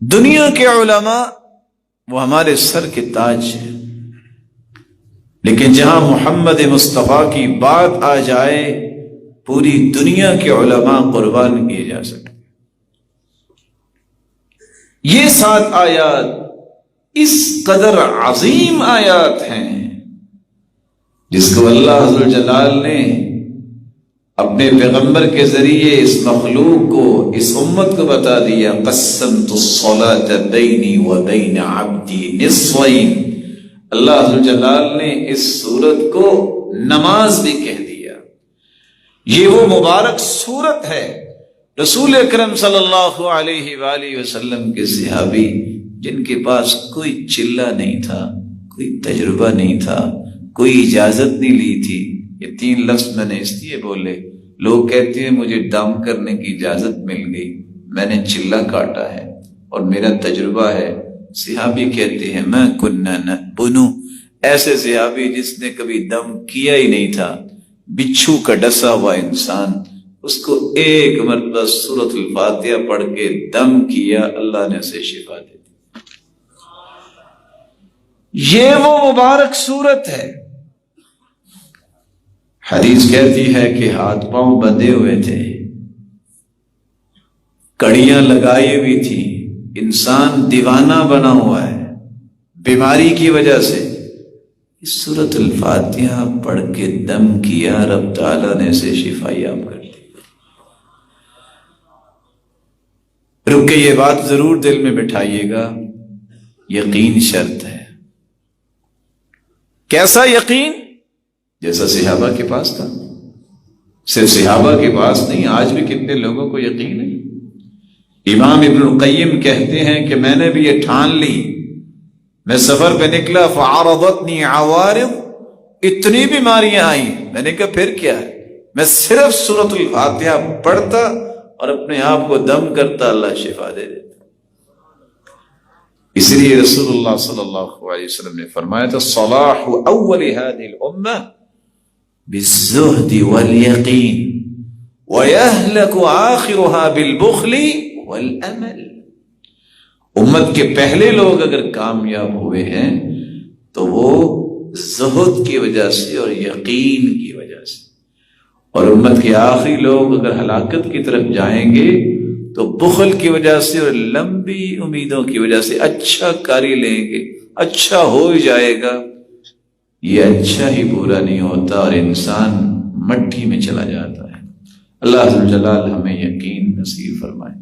دنیا کے علماء وہ ہمارے سر کے تاج ہیں، لیکن جہاں محمد مصطفیٰ کی بات آ جائے پوری دنیا کے علماء قربان کیے جا سکتے۔ یہ 7 آیات اس قدر عظیم آیات ہیں جس کو اللہ عز و جلال نے اپنے پیغمبر کے ذریعے اس مخلوق کو، اس امت کو بتا دیا۔ قسمت الصلاة بینی و بین عبدی نصفین، اللہ عز و جلال نے اس سورت کو نماز بھی کہہ دیا۔ یہ وہ مبارک سورت ہے۔ رسول اکرم صلی اللہ علیہ وآلہ وسلم کے صحابی جن کے پاس کوئی چلہ نہیں تھا، کوئی تجربہ نہیں تھا، کوئی اجازت نہیں لی تھی، یہ 3 لفظ میں نے اس لیے بولے، لوگ کہتے ہیں مجھے دم کرنے کی اجازت مل گئی، میں نے چلہ کاٹا ہے اور میرا تجربہ ہے۔ صحابی کہتے ہیں میں کننا نبنو، ایسے صحابی جس نے کبھی دم کیا ہی نہیں تھا، بچھو کا ڈسا ہوا انسان، اس کو ایک مرتبہ سورۃ الفاتحہ پڑھ کے دم کیا، اللہ نے اسے شفا دے دی۔ یہ وہ مبارک سورت ہے۔ حدیث کہتی ہے کہ ہاتھ پاؤں بندھے ہوئے تھے، کڑیاں لگائی ہوئی تھی، انسان دیوانہ بنا ہوا ہے بیماری کی وجہ سے، اس سورۃ الفاتحہ پڑھ کے دم کیا، رب تعالیٰ نے اسے شفا یاب کر دی۔ رک کے یہ بات ضرور دل میں بٹھائیے گا، یقین شرط ہے۔ کیسا یقین؟ جیسا صحابہ کے پاس تھا۔ صرف صحابہ کے پاس نہیں، آج بھی کتنے لوگوں کو یقین ہے۔ امام ابن القیم کہتے ہیں کہ میں نے بھی یہ ٹھان لی، میں سفر پہ نکلا، فعارضتنی عوارض، اتنی بیماریاں آئیں، میں نے کہا پھر کیا ہے، میں صرف سورۃ الفاتحہ پڑھتا اور اپنے آپ کو دم کرتا، اللہ شفا دے دیتا۔ اس لیے رسول اللہ صلی اللہ علیہ وسلم نے فرمایا تھا صلاح اول هذه الامہ بالزہد والیقین ویہلک آخرها بالبخل والامل۔ امت کے پہلے لوگ اگر کامیاب ہوئے ہیں تو وہ زہد کی وجہ سے اور یقین کی وجہ سے، اور امت کے آخری لوگ اگر ہلاکت کی طرف جائیں گے تو بخل کی وجہ سے اور لمبی امیدوں کی وجہ سے، اچھا کاری لیں گے، اچھا ہو جائے گا، یہ اچھا ہی پورا نہیں ہوتا اور انسان مٹی میں چلا جاتا ہے۔ اللہ عز و جلال ہمیں یقین نصیب فرمائے۔